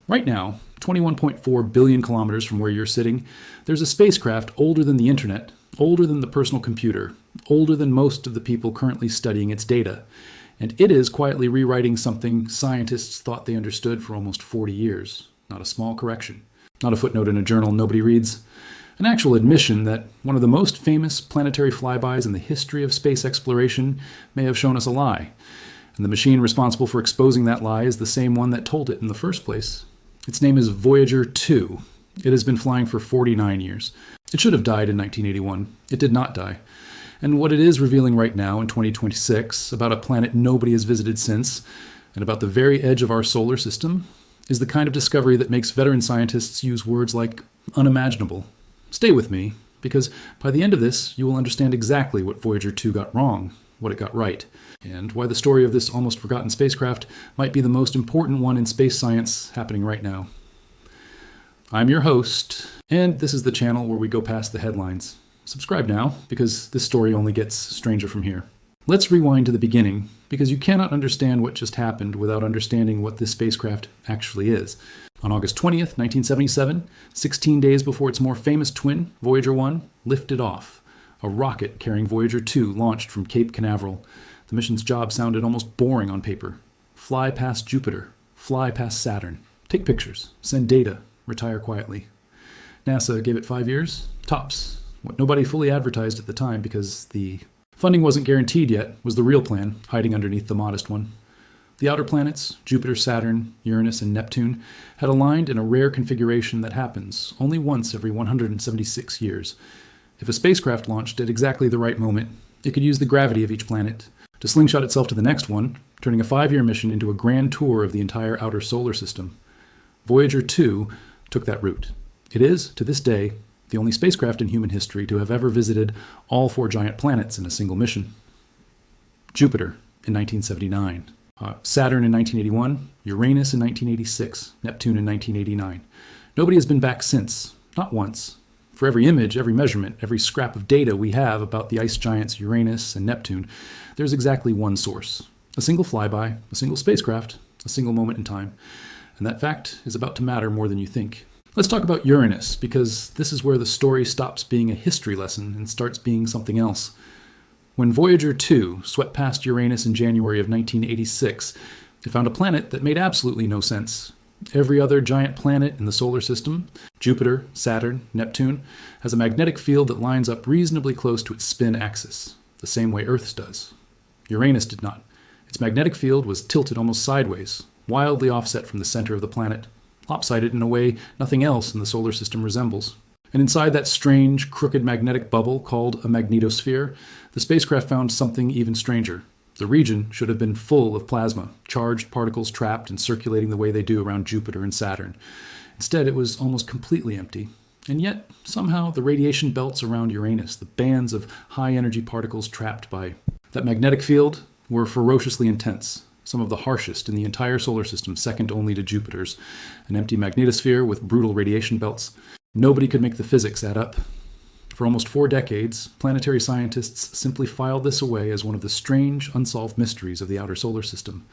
Right now, 21.4 billion kilometers from where you're sitting, there's a spacecraft older than the internet, older than the personal computer, older than most of the people currently studying its data. And it is quietly rewriting something scientists thought they understood for almost 40 years. Not a small correction. Not a footnote in a journal nobody reads. An actual admission that one of the most famous planetary flybys in the history of space exploration may have shown us a lie. And the machine responsible for exposing that lie is the same one that told it in the first place. Its name is Voyager 2. It has been flying for 49 years. It should have died in 1981. It did not die. And what it is revealing right now in 2026 about a planet nobody has visited since, and about the very edge of our solar system, is the kind of discovery that makes veteran scientists use words like unimaginable. Stay with me, because by the end of this, you will understand exactly what Voyager 2 got wrong, what it got right, and why the story of this almost forgotten spacecraft might be the most important one in space science happening right now. I'm your host, and this is the channel where we go past the headlines. Subscribe now, because this story only gets stranger from here. Let's rewind to the beginning, because you cannot understand what just happened without understanding what this spacecraft actually is. On August 20th, 1977, 16 days before its more famous twin, Voyager 1, lifted off. A rocket carrying Voyager 2 launched from Cape Canaveral. The mission's job sounded almost boring on paper. Fly past Jupiter. Fly past Saturn. Take pictures. Send data. Retire quietly. NASA gave it 5 years. Tops. What nobody fully advertised at the time because the funding wasn't guaranteed yet was the real plan, hiding underneath the modest one. The outer planets, Jupiter, Saturn, Uranus, and Neptune, had aligned in a rare configuration that happens only once every 176 years. If a spacecraft launched at exactly the right moment, it could use the gravity of each planet to slingshot itself to the next one, turning a 5-year mission into a grand tour of the entire outer solar system. Voyager 2 took that route. It is, to this day, the only spacecraft in human history to have ever visited all 4 giant planets in a single mission. Jupiter in 1979. Saturn in 1981, Uranus in 1986, Neptune in 1989. Nobody has been back since, not once. For every image, every measurement, every scrap of data we have about the ice giants Uranus and Neptune, there's exactly one source. A single flyby, a single spacecraft, a single moment in time. And that fact is about to matter more than you think. Let's talk about Uranus, because this is where the story stops being a history lesson and starts being something else. When Voyager 2 swept past Uranus in January of 1986, it found a planet that made absolutely no sense. Every other giant planet in the solar system, Jupiter, Saturn, Neptune, has a magnetic field that lines up reasonably close to its spin axis, the same way Earth's does. Uranus did not. Its magnetic field was tilted almost sideways, wildly offset from the center of the planet, lopsided in a way nothing else in the solar system resembles. And inside that strange, crooked magnetic bubble called a magnetosphere, the spacecraft found something even stranger. The region should have been full of plasma, charged particles trapped and circulating the way they do around Jupiter and Saturn. Instead, it was almost completely empty. And yet, somehow, the radiation belts around Uranus, the bands of high-energy particles trapped by that magnetic field, were ferociously intense, some of the harshest in the entire solar system, second only to Jupiter's. An empty magnetosphere with brutal radiation belts. Nobody could make the physics add up. For almost 4 decades, planetary scientists simply filed this away as one of the strange, unsolved mysteries of the outer solar system.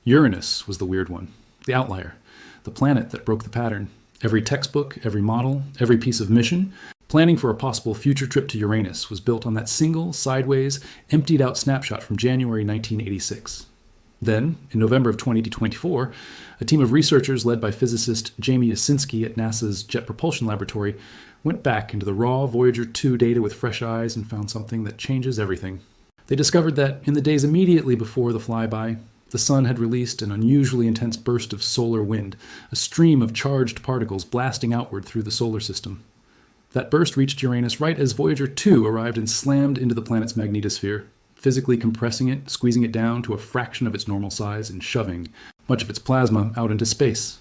Uranus was the weird one, the outlier, the planet that broke the pattern. Every textbook, every model, every piece of mission, planning for a possible future trip to Uranus was built on that single, sideways, emptied-out snapshot from January 1986. Then, in November of 2024, a team of researchers led by physicist Jamie Osinski at NASA's Jet Propulsion Laboratory went back into the raw Voyager 2 data with fresh eyes and found something that changes everything. They discovered that in the days immediately before the flyby, the sun had released an unusually intense burst of solar wind, a stream of charged particles blasting outward through the solar system. That burst reached Uranus right as Voyager 2 arrived and slammed into the planet's magnetosphere, physically compressing it, squeezing it down to a fraction of its normal size, and shoving much of its plasma out into space.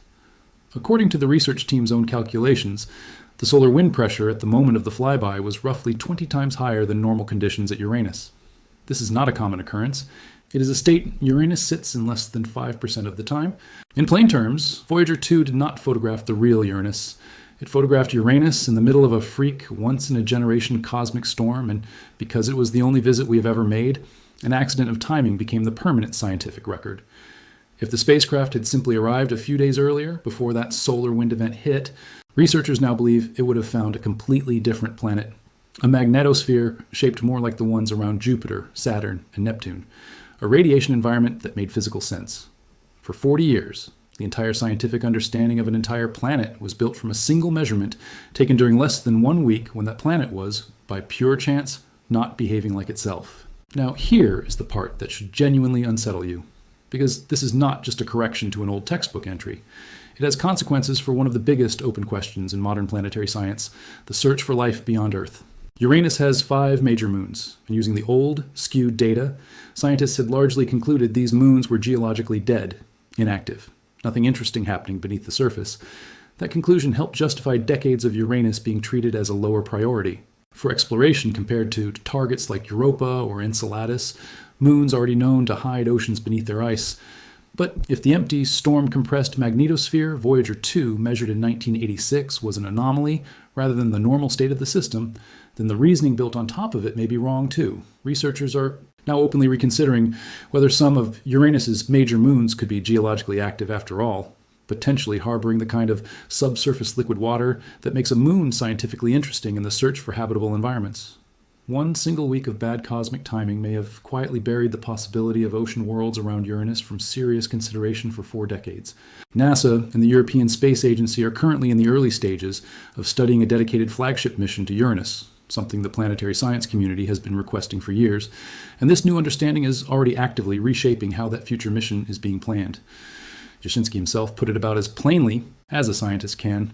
According to the research team's own calculations, the solar wind pressure at the moment of the flyby was roughly 20 times higher than normal conditions at Uranus. This is not a common occurrence. It is a state Uranus sits in less than 5% of the time. In plain terms, Voyager 2 did not photograph the real Uranus. It photographed Uranus in the middle of a freak, once-in-a-generation cosmic storm, and because it was the only visit we have ever made, an accident of timing became the permanent scientific record. If the spacecraft had simply arrived a few days earlier, before that solar wind event hit, researchers now believe it would have found a completely different planet. A magnetosphere shaped more like the ones around Jupiter, Saturn, and Neptune. A radiation environment that made physical sense. For 40 years, the entire scientific understanding of an entire planet was built from a single measurement taken during less than 1 week when that planet was, by pure chance, not behaving like itself. Now here is the part that should genuinely unsettle you, because this is not just a correction to an old textbook entry. It has consequences for one of the biggest open questions in modern planetary science, the search for life beyond Earth. Uranus has 5 major moons, and using the old, skewed data, scientists had largely concluded these moons were geologically dead, inactive. Nothing interesting happening beneath the surface. That conclusion helped justify decades of Uranus being treated as a lower priority. For exploration compared to targets like Europa or Enceladus, moons already known to hide oceans beneath their ice. But if the empty, storm-compressed magnetosphere Voyager 2 measured in 1986 was an anomaly rather than the normal state of the system, then the reasoning built on top of it may be wrong too. Researchers are now openly reconsidering whether some of Uranus's major moons could be geologically active after all, potentially harboring the kind of subsurface liquid water that makes a moon scientifically interesting in the search for habitable environments. One single week of bad cosmic timing may have quietly buried the possibility of ocean worlds around Uranus from serious consideration for 4 decades. NASA and the European Space Agency are currently in the early stages of studying a dedicated flagship mission to Uranus, something the planetary science community has been requesting for years, and this new understanding is already actively reshaping how that future mission is being planned. Jasinski himself put it about as plainly as a scientist can.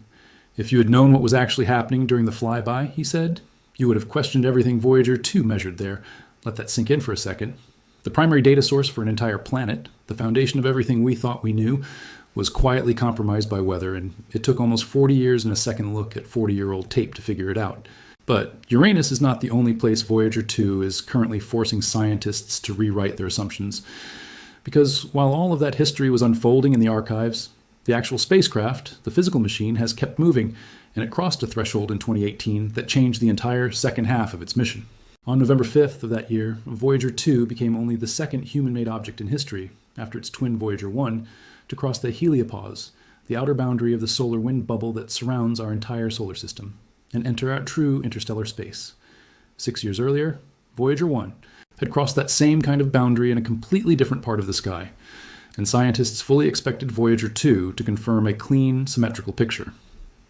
If you had known what was actually happening during the flyby, he said, you would have questioned everything Voyager 2 measured there. Let that sink in for a second. The primary data source for an entire planet, the foundation of everything we thought we knew, was quietly compromised by weather, and it took almost 40 years and a second look at 40-year-old tape to figure it out. But Uranus is not the only place Voyager 2 is currently forcing scientists to rewrite their assumptions. Because while all of that history was unfolding in the archives, the actual spacecraft, the physical machine, has kept moving, and it crossed a threshold in 2018 that changed the entire second half of its mission. On November 5th of that year, Voyager 2 became only the second human-made object in history, after its twin Voyager 1, to cross the heliopause, the outer boundary of the solar wind bubble that surrounds our entire solar system, and enter our true interstellar space. 6 years earlier, Voyager 1 had crossed that same kind of boundary in a completely different part of the sky, and scientists fully expected Voyager 2 to confirm a clean, symmetrical picture.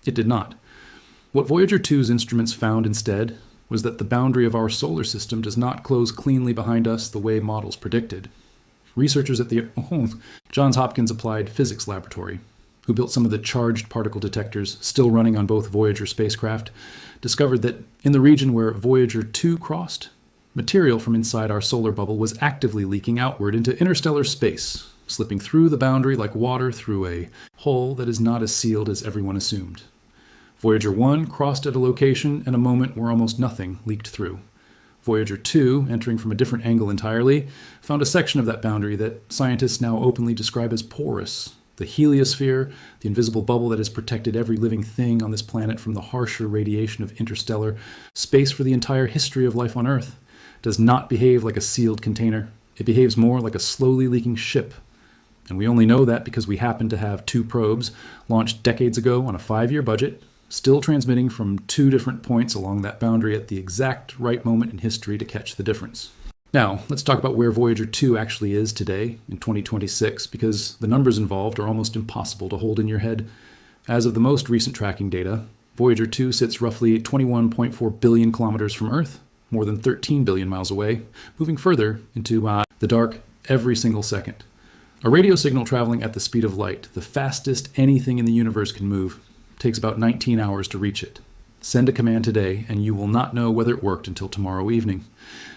It did not. What Voyager 2's instruments found instead was that the boundary of our solar system does not close cleanly behind us the way models predicted. Researchers at the Johns Hopkins Applied Physics Laboratory, who built some of the charged particle detectors still running on both Voyager spacecraft, discovered that in the region where Voyager 2 crossed, material from inside our solar bubble was actively leaking outward into interstellar space, slipping through the boundary like water through a hole that is not as sealed as everyone assumed. Voyager 1 crossed at a location and a moment where almost nothing leaked through. Voyager 2, entering from a different angle entirely, found a section of that boundary that scientists now openly describe as porous. The heliosphere, the invisible bubble that has protected every living thing on this planet from the harsher radiation of interstellar space for the entire history of life on Earth, does not behave like a sealed container. It behaves more like a slowly leaking ship. And we only know that because we happen to have 2 probes launched decades ago on a 5-year budget, still transmitting from 2 different points along that boundary at the exact right moment in history to catch the difference. Now, let's talk about where Voyager 2 actually is today, in 2026, because the numbers involved are almost impossible to hold in your head. As of the most recent tracking data, Voyager 2 sits roughly 21.4 billion kilometers from Earth, more than 13 billion miles away, moving further into the dark every single second. A radio signal traveling at the speed of light, the fastest anything in the universe can move, takes about 19 hours to reach it. Send a command today, and you will not know whether it worked until tomorrow evening.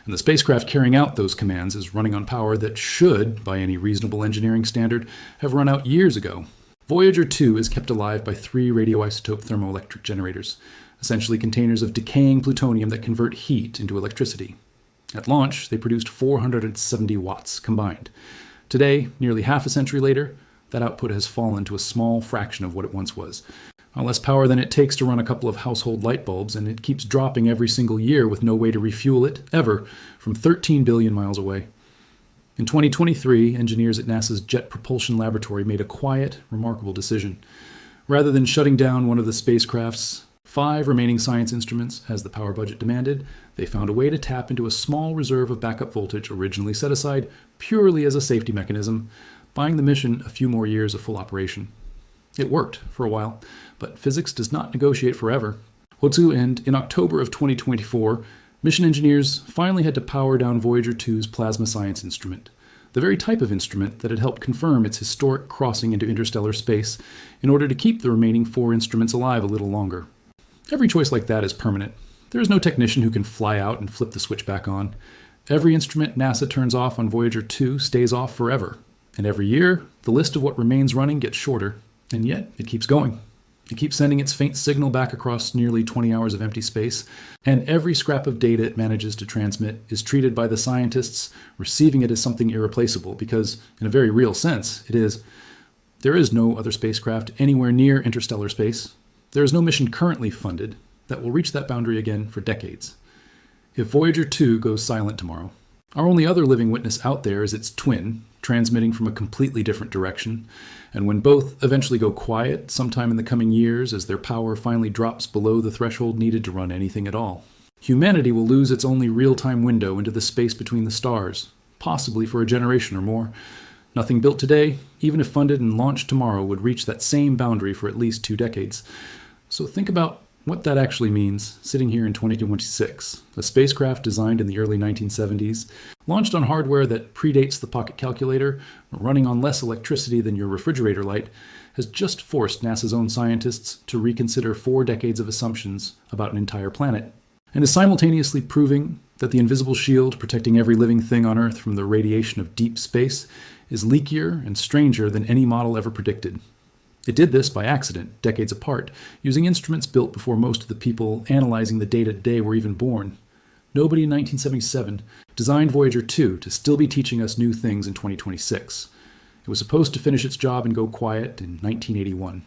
And the spacecraft carrying out those commands is running on power that should, by any reasonable engineering standard, have run out years ago. Voyager 2 is kept alive by 3 radioisotope thermoelectric generators, essentially containers of decaying plutonium that convert heat into electricity. At launch, they produced 470 watts combined. Today, nearly half a century later, that output has fallen to a small fraction of what it once was. Less power than it takes to run a couple of household light bulbs, and it keeps dropping every single year with no way to refuel it, ever, from 13 billion miles away. In 2023, engineers at NASA's Jet Propulsion Laboratory made a quiet, remarkable decision. Rather than shutting down one of the spacecraft's 5 remaining science instruments, as the power budget demanded, they found a way to tap into a small reserve of backup voltage originally set aside purely as a safety mechanism, buying the mission a few more years of full operation. It worked for a while, but physics does not negotiate forever. And in October of 2024, mission engineers finally had to power down Voyager 2's plasma science instrument, the very type of instrument that had helped confirm its historic crossing into interstellar space in order to keep the remaining 4 instruments alive a little longer. Every choice like that is permanent. There is no technician who can fly out and flip the switch back on. Every instrument NASA turns off on Voyager 2 stays off forever. And every year, the list of what remains running gets shorter. And yet, it keeps going. It keeps sending its faint signal back across nearly 20 hours of empty space, and every scrap of data it manages to transmit is treated by the scientists receiving it as something irreplaceable because, in a very real sense, it is. There is no other spacecraft anywhere near interstellar space. There is no mission currently funded that will reach that boundary again for decades. If Voyager 2 goes silent tomorrow, our only other living witness out there is its twin, transmitting from a completely different direction, and when both eventually go quiet sometime in the coming years as their power finally drops below the threshold needed to run anything at all, humanity will lose its only real-time window into the space between the stars, possibly for a generation or more. Nothing built today, even if funded and launched tomorrow, would reach that same boundary for at least 2 decades. So think about what that actually means, sitting here in 2026. A spacecraft designed in the early 1970s, launched on hardware that predates the pocket calculator, running on less electricity than your refrigerator light, has just forced NASA's own scientists to reconsider 4 decades of assumptions about an entire planet, and is simultaneously proving that the invisible shield protecting every living thing on Earth from the radiation of deep space is leakier and stranger than any model ever predicted. It did this by accident, decades apart, using instruments built before most of the people analyzing the data today were even born. Nobody in 1977 designed Voyager 2 to still be teaching us new things in 2026. It was supposed to finish its job and go quiet in 1981.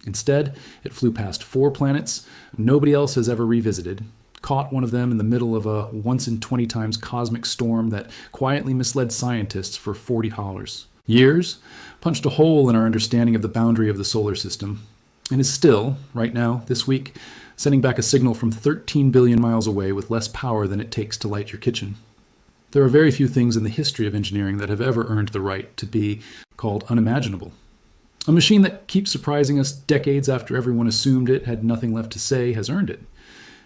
Instead, it flew past 4 planets nobody else has ever revisited, caught one of them in the middle of a once-in-20 times cosmic storm that quietly misled scientists for $40. Years, punched a hole in our understanding of the boundary of the solar system, and is still, right now, this week, sending back a signal from 13 billion miles away with less power than it takes to light your kitchen. There are very few things in the history of engineering that have ever earned the right to be called unimaginable. A machine that keeps surprising us decades after everyone assumed it had nothing left to say has earned it.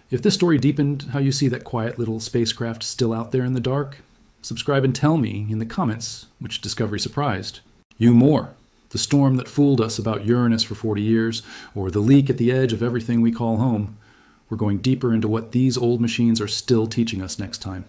If this story deepened how you see that quiet little spacecraft still out there in the dark, subscribe and tell me in the comments which discovery surprised you more. The storm that fooled us about Uranus for 40 years, or the leak at the edge of everything we call home. We're going deeper into what these old machines are still teaching us next time.